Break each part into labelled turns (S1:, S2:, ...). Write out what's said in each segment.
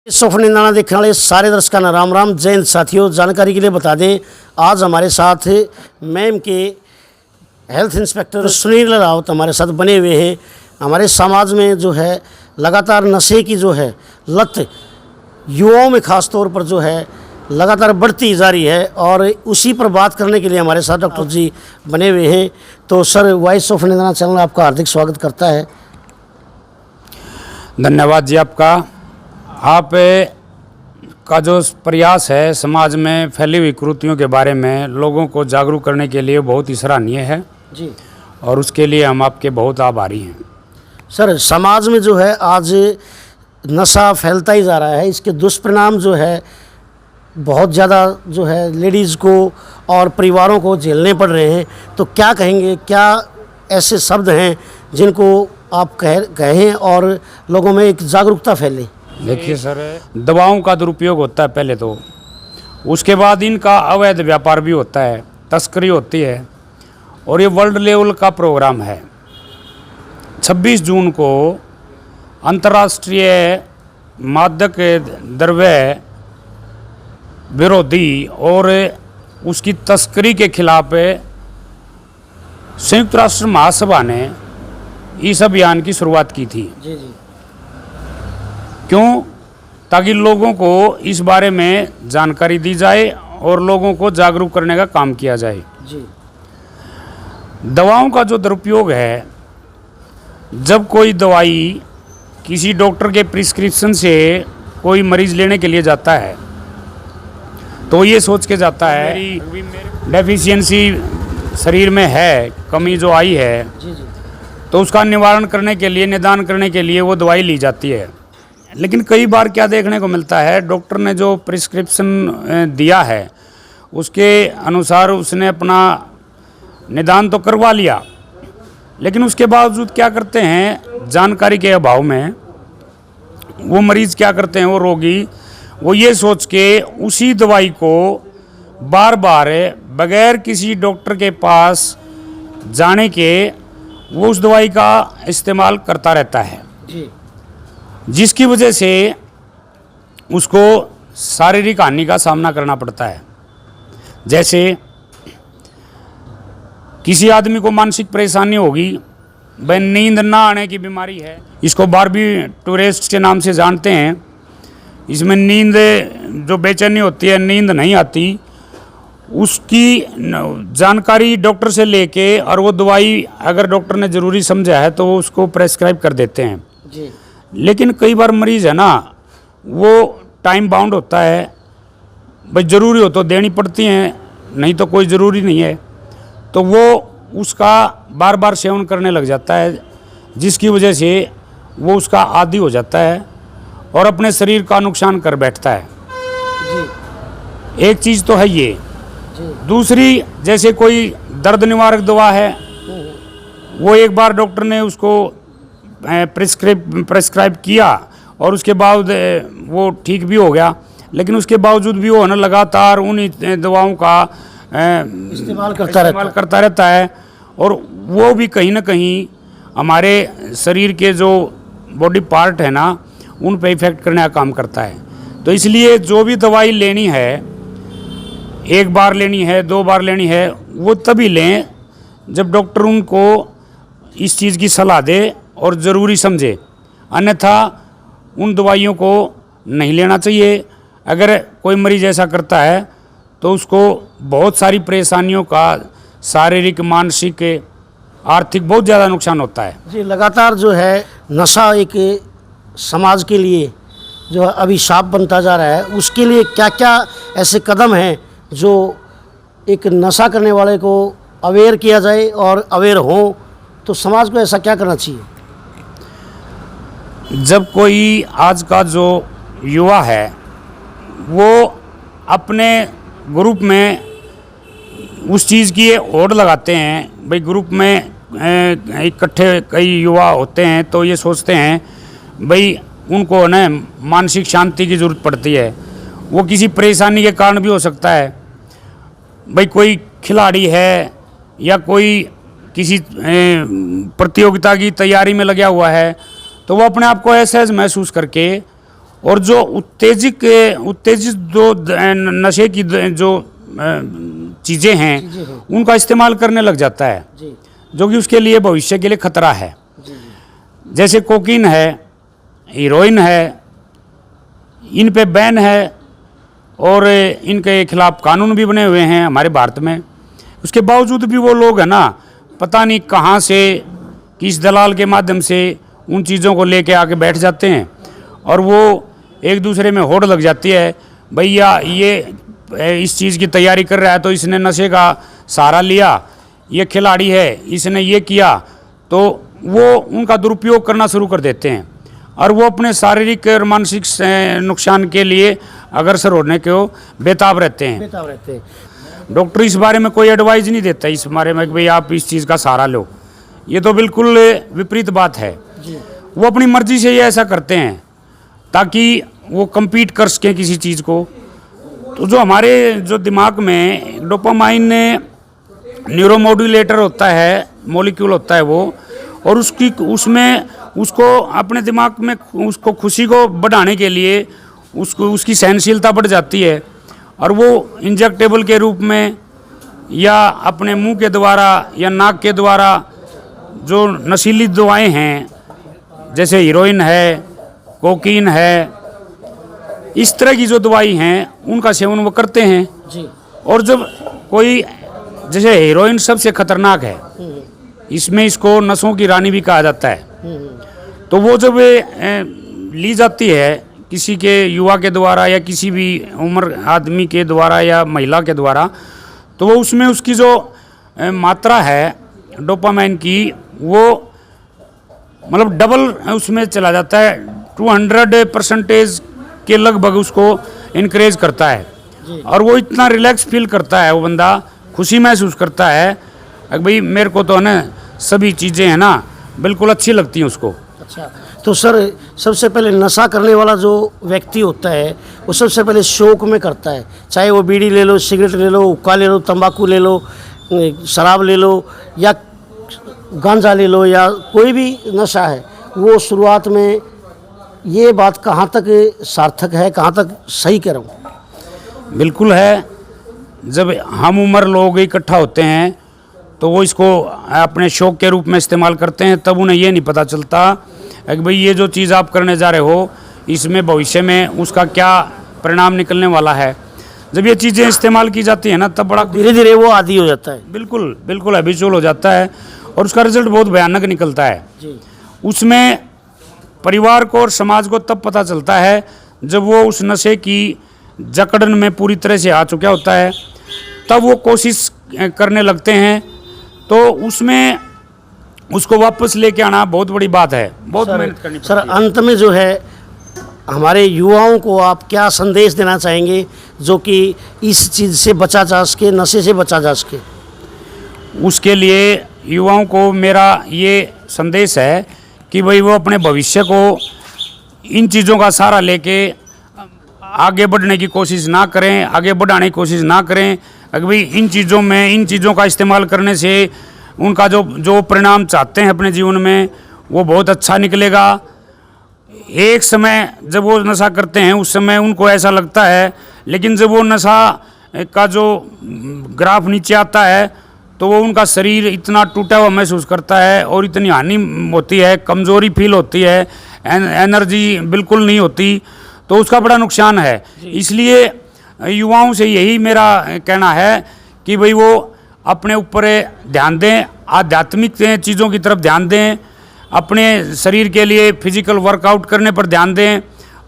S1: सफरनिंदाना देखने वाले सारे दर्शकों का राम राम। जय हिंद साथियों, जानकारी के लिए बता दें आज हमारे साथ मैम के हेल्थ इंस्पेक्टर सुनील रावत हमारे साथ बने हुए हैं। हमारे समाज में जो है लगातार नशे की जो है लत युवाओं में ख़ास तौर पर जो है लगातार बढ़ती जा रही है और उसी पर बात करने के लिए हमारे साथ डॉक्टर जी बने हुए हैं। तो sir, voice of Nindana channel आपका हार्दिक स्वागत करता है।
S2: धन्यवाद जी आपका। आप का जो प्रयास है समाज में फैली हुई कुरीतियों के बारे में लोगों को जागरूक करने के लिए बहुत ही सराहनीय है
S1: जी,
S2: और उसके लिए हम आपके बहुत आभारी हैं।
S1: सर, समाज में जो है आज नशा फैलता ही जा रहा है। इसके दुष्परिणाम जो है बहुत ज़्यादा जो है लेडीज़ को और परिवारों को झेलने पड़ रहे हैं। तो क्या कहेंगे, क्या ऐसे शब्द हैं जिनको आप कहें और लोगों में एक जागरूकता फैले?
S2: देखिए सर, दवाओं का दुरुपयोग होता है पहले तो, उसके बाद इनका अवैध व्यापार भी होता है, तस्करी होती है और ये वर्ल्ड लेवल का प्रोग्राम है। 26 जून को अंतर्राष्ट्रीय मादक द्रव्य विरोधी और उसकी तस्करी के खिलाफ संयुक्त राष्ट्र महासभा ने इस अभियान की शुरुआत की थी।
S1: जी जी।
S2: क्यों? ताकि लोगों को इस बारे में जानकारी दी जाए और लोगों को जागरूक करने का काम किया जाए।
S1: जी।
S2: दवाओं का जो दुरुपयोग है, जब कोई दवाई किसी डॉक्टर के प्रिस्क्रिप्शन से कोई मरीज लेने के लिए जाता है तो ये सोच के जाता है डेफिशिएंसी शरीर में है, कमी जो आई है,
S1: जी जी।
S2: तो उसका निवारण करने के लिए, निदान करने के लिए वो दवाई ली जाती है। लेकिन कई बार क्या देखने को मिलता है, डॉक्टर ने जो प्रिस्क्रिप्शन दिया है उसके अनुसार उसने अपना निदान तो करवा लिया, लेकिन उसके बावजूद क्या करते हैं, जानकारी के अभाव में वो मरीज़ क्या करते हैं, वो रोगी वो ये सोच के उसी दवाई को बार बार बगैर किसी डॉक्टर के पास जाने के वो उस दवाई का इस्तेमाल करता रहता है
S1: जी।
S2: जिसकी वजह से उसको शारीरिक हानि का सामना करना पड़ता है। जैसे किसी आदमी को मानसिक परेशानी होगी, वह नींद ना आने की बीमारी है, इसको बार्बिटूरेस्ट के नाम से जानते हैं। इसमें नींद जो बेचैनी होती है, नींद नहीं आती, उसकी जानकारी डॉक्टर से लेके और वो दवाई अगर डॉक्टर ने ज़रूरी समझा है तो वो उसको प्रेस्क्राइब कर देते हैं
S1: जी।
S2: लेकिन कई बार मरीज़ है ना, वो टाइम बाउंड होता है, भाई ज़रूरी हो तो देनी पड़ती हैं, नहीं तो कोई ज़रूरी नहीं है, तो वो उसका बार बार सेवन करने लग जाता है, जिसकी वजह से वो उसका आदी हो जाता है और अपने शरीर का नुकसान कर बैठता है।
S1: जी।
S2: एक चीज़ तो है ये।
S1: जी।
S2: दूसरी, जैसे कोई दर्द निवारक दवा है, वो एक बार डॉक्टर ने उसको प्रेस्क्राइब किया और उसके बाद वो ठीक भी हो गया, लेकिन उसके बावजूद भी वो है ना लगातार उन दवाओं का
S1: इस्तेमाल
S2: करता रहता है और वो भी कहीं ना कहीं हमारे शरीर के जो बॉडी पार्ट है ना, उन पे इफेक्ट करने का काम करता है। तो इसलिए जो भी दवाई लेनी है, एक बार लेनी है, 2 बार लेनी है, वो तभी लें जब डॉक्टर उनको इस चीज़ की सलाह दे और ज़रूरी समझे, अन्यथा उन दवाइयों को नहीं लेना चाहिए। अगर कोई मरीज ऐसा करता है तो उसको बहुत सारी परेशानियों का शारीरिक, मानसिक, आर्थिक बहुत ज़्यादा नुकसान होता है।
S1: जी। लगातार जो है नशा एक समाज के लिए जो है अभिशाप बनता जा रहा है, उसके लिए क्या क्या ऐसे कदम हैं जो एक नशा करने वाले को अवेयर किया जाए और अवेयर हो, तो समाज को ऐसा क्या करना चाहिए?
S2: जब कोई आज का जो युवा है वो अपने ग्रुप में उस चीज़ की होड़ लगाते हैं, भाई ग्रुप में इकट्ठे कई युवा होते हैं तो ये सोचते हैं भाई उनको ना मानसिक शांति की ज़रूरत पड़ती है, वो किसी परेशानी के कारण भी हो सकता है, भाई कोई खिलाड़ी है या कोई किसी प्रतियोगिता की तैयारी में लगा हुआ है, तो वो अपने आप को असहज महसूस करके और जो उत्तेजित जो नशे की जो चीज़ें हैं उनका इस्तेमाल करने लग जाता है,
S1: जी
S2: जो कि उसके लिए भविष्य के लिए खतरा है।
S1: जी
S2: जैसे कोकीन है, हीरोइन है, इन पे बैन है और इनके खिलाफ कानून भी बने हुए हैं हमारे भारत में। उसके बावजूद भी वो लोग है ना, पता नहीं कहाँ से किस दलाल के माध्यम से उन चीज़ों को लेके आके बैठ जाते हैं और वो एक दूसरे में होड़ लग जाती है, भैया ये इस चीज़ की तैयारी कर रहा है तो इसने नशे का सहारा लिया, ये खिलाड़ी है इसने ये किया, तो वो उनका दुरुपयोग करना शुरू कर देते हैं और वो अपने शारीरिक और मानसिक नुकसान के लिए अग्रसर होने को बेताब रहते हैं।
S1: बेताब रहते हैं।
S2: डॉक्टर इस बारे में कोई एडवाइस नहीं देता इस बारे में कि भाई आप इस चीज़ का सहारा लो, ये तो बिल्कुल विपरीत बात है।
S1: जी
S2: वो अपनी मर्जी से ये ऐसा करते हैं ताकि वो compete कर सकें किसी चीज़ को। तो जो हमारे जो दिमाग में डोपामाइन न्यूरोमोड्यूलेटर होता है, मॉलिक्यूल होता है वो, और उसको अपने दिमाग में उसको खुशी को बढ़ाने के लिए उसकी सहनशीलता बढ़ जाती है और वो इंजेक्टेबल के रूप में या अपने मुंह के द्वारा या नाक के द्वारा जो नशीली दवाएं हैं जैसे हीरोइन है, कोकीन है, इस तरह की जो दवाई हैं उनका सेवन वो करते हैं।
S1: जी
S2: और जब कोई, जैसे हीरोइन सबसे खतरनाक है, इसमें इसको नसों की रानी भी कहा जाता है, तो वो जब ली जाती है किसी के युवा के द्वारा या किसी भी उम्र आदमी के द्वारा या महिला के द्वारा, तो वो उसमें उसकी जो मात्रा है डोपामाइन की वो मतलब डबल उसमें चला जाता है, 200% के लगभग उसको इनक्रेज करता है और वो इतना रिलैक्स फील करता है, वो बंदा खुशी महसूस करता है कि भाई मेरे को तो है ना सभी चीज़ें हैं ना बिल्कुल अच्छी लगती हैं उसको।
S1: अच्छा, तो सर सबसे पहले नशा करने वाला जो व्यक्ति होता है वो सबसे पहले शौक में करता है, चाहे वो बीड़ी ले लो, सिगरेट ले लो, हुक्का ले लो, तंबाकू ले लो, शराब ले लो या गांजा ले लो या कोई भी नशा है, वो शुरुआत में ये बात कहाँ तक सार्थक है, कहाँ तक सही कह रहा हूँ?
S2: बिल्कुल है। जब हम उम्र लोग इकट्ठा होते हैं तो वो इसको अपने शौक के रूप में इस्तेमाल करते हैं, तब उन्हें ये नहीं पता चलता कि भाई ये जो चीज़ आप करने जा रहे हो इसमें भविष्य में उसका क्या परिणाम निकलने वाला है। जब ये चीज़ें इस्तेमाल की जाती हैं ना तब बड़ा
S1: धीरे धीरे वो आदी हो जाता है।
S2: बिल्कुल बिल्कुल हैबिचुअल हो जाता है और उसका रिजल्ट बहुत भयानक निकलता है।
S1: जी
S2: उसमें परिवार को और समाज को तब पता चलता है जब वो उस नशे की जकड़न में पूरी तरह से आ चुका होता है, तब वो कोशिश करने लगते हैं, तो उसमें उसको वापस लेके आना बहुत बड़ी बात है, बहुत मेहनत करनी पड़ती
S1: सर,
S2: है।
S1: अंत में जो है हमारे युवाओं को आप क्या संदेश देना चाहेंगे जो कि इस चीज़ से बचा जा सके, नशे से बचा जा सके?
S2: उसके लिए युवाओं को मेरा ये संदेश है कि भाई वो अपने भविष्य को इन चीज़ों का सहारा लेके आगे बढ़ने की कोशिश ना करें, आगे बढ़ाने की कोशिश ना करें। अगर भाई इन चीज़ों का इस्तेमाल करने से उनका जो परिणाम चाहते हैं अपने जीवन में वो बहुत अच्छा निकलेगा। एक समय जब वो नशा करते हैं उस समय उनको ऐसा लगता है, लेकिन जब वो नशा का जो ग्राफ नीचे आता है तो वो उनका शरीर इतना टूटा हुआ महसूस करता है और इतनी हानि होती है, कमज़ोरी फील होती है, एनर्जी बिल्कुल नहीं होती, तो उसका बड़ा नुकसान है। इसलिए युवाओं से यही मेरा कहना है कि भाई वो अपने ऊपर ध्यान दें, आध्यात्मिक चीज़ों की तरफ ध्यान दें, अपने शरीर के लिए फिजिकल वर्कआउट करने पर ध्यान दें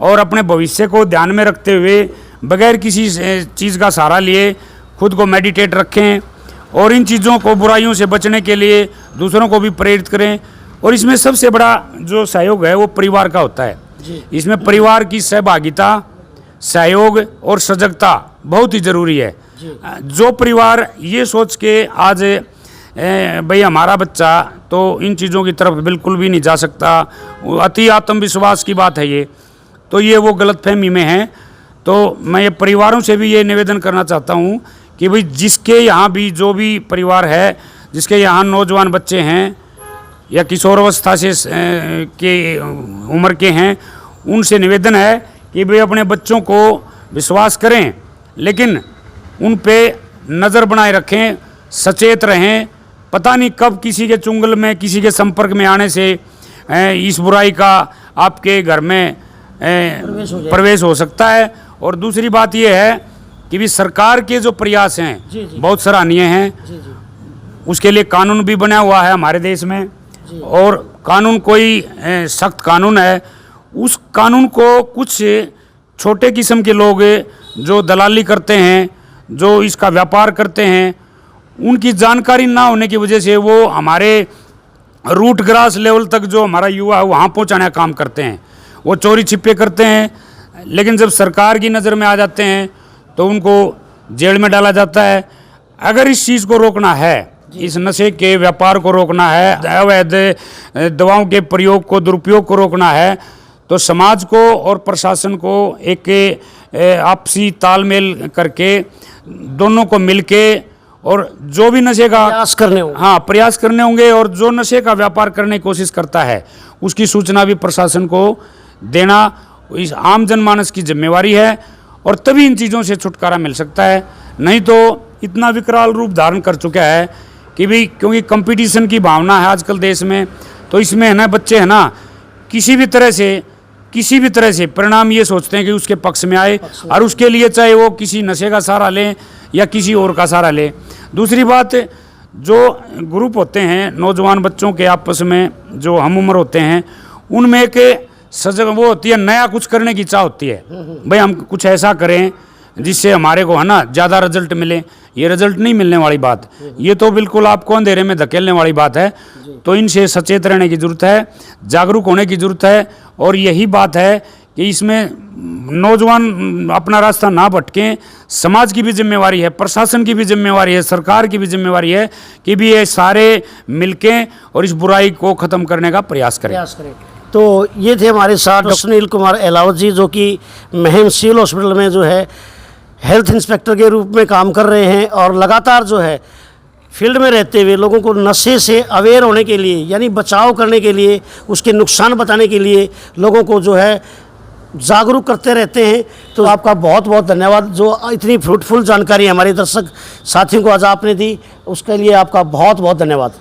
S2: और अपने भविष्य को ध्यान में रखते हुए बगैर किसी चीज़ का सहारा लिए खुद को मेडिटेट रखें और इन चीज़ों को, बुराइयों से बचने के लिए दूसरों को भी प्रेरित करें। और इसमें सबसे बड़ा जो सहयोग है वो परिवार का होता है। इसमें परिवार की सहभागिता, सहयोग और सजगता बहुत ही ज़रूरी है। जो परिवार ये सोच के आज भाई हमारा बच्चा तो इन चीज़ों की तरफ बिल्कुल भी नहीं जा सकता, अति आत्मविश्वास की बात है ये, तो ये वो गलतफहमी में है। तो मैं ये परिवारों से भी ये निवेदन करना चाहता हूँ कि भाई जिसके यहाँ भी, जो भी परिवार है जिसके यहाँ नौजवान बच्चे हैं या किशोरावस्था से के उम्र के हैं, उनसे निवेदन है कि वे अपने बच्चों को विश्वास करें, लेकिन उन पे नज़र बनाए रखें, सचेत रहें। पता नहीं कब किसी के चुंगल में, किसी के संपर्क में आने से इस बुराई का आपके घर में प्रवेश हो सकता है। और दूसरी बात यह है कि भी सरकार के जो प्रयास हैं बहुत सराहनीय हैं। उसके लिए कानून भी बना हुआ है हमारे देश में, और कानून कोई सख्त कानून है। उस कानून को कुछ छोटे किस्म के लोग जो दलाली करते हैं, जो इसका व्यापार करते हैं, उनकी जानकारी ना होने की वजह से वो हमारे रूट ग्रास लेवल तक जो हमारा युवा है वहाँ पहुँचाने का काम करते हैं। वो चोरी छिपे करते हैं, लेकिन जब सरकार की नज़र में आ जाते हैं तो उनको जेल में डाला जाता है। अगर इस चीज़ को रोकना है, इस नशे के व्यापार को रोकना है, अवैध दवाओं के प्रयोग को, दुरुपयोग को रोकना है, तो समाज को और प्रशासन को एक आपसी तालमेल करके दोनों को मिलके, और जो भी नशे का प्रयास करने होंगे, और जो नशे का व्यापार करने की कोशिश करता है उसकी सूचना भी प्रशासन को देना इस आम जनमानस की जिम्मेवारी है। और तभी इन चीज़ों से छुटकारा मिल सकता है। नहीं तो इतना विकराल रूप धारण कर चुका है कि भाई, क्योंकि कंपटीशन की भावना है आजकल देश में, तो इसमें है ना बच्चे है ना किसी भी तरह से परिणाम ये सोचते हैं कि उसके पक्ष में आए, और उसके लिए चाहे वो किसी नशे का सहारा लें या किसी और का सहारा लें। दूसरी बात, जो ग्रुप होते हैं नौजवान बच्चों के आपस में जो हम उम्र होते हैं, उनमें एक सजग वो होती है, नया कुछ करने की इच्छा होती है, भाई हम कुछ ऐसा करें जिससे हमारे को है ना ज़्यादा रिजल्ट मिले। ये रिजल्ट नहीं मिलने वाली बात, ये तो बिल्कुल आपको अंधेरे में धकेलने वाली बात है। तो इनसे सचेत रहने की ज़रूरत है, जागरूक होने की ज़रूरत है। और यही बात है कि इसमें नौजवान अपना रास्ता ना भटकें। समाज की भी जिम्मेवारी है, प्रशासन की भी जिम्मेवारी है, सरकार की भी जिम्मेवारी है कि भी ये सारे मिलके और इस बुराई को ख़त्म करने का प्रयास करें।
S1: तो ये थे हमारे साथ डॉक्टर सुनील कुमार एलावत जी, जो कि महम सिविल हॉस्पिटल में जो है हेल्थ इंस्पेक्टर के रूप में काम कर रहे हैं, और लगातार जो है फील्ड में रहते हुए लोगों को नशे से अवेयर होने के लिए, यानी बचाव करने के लिए, उसके नुकसान बताने के लिए लोगों को जो है जागरूक करते रहते हैं। तो आपका बहुत बहुत धन्यवाद, जो इतनी फ्रूटफुल जानकारी हमारे दर्शक साथियों को आज आपने दी, उसके लिए आपका बहुत बहुत धन्यवाद।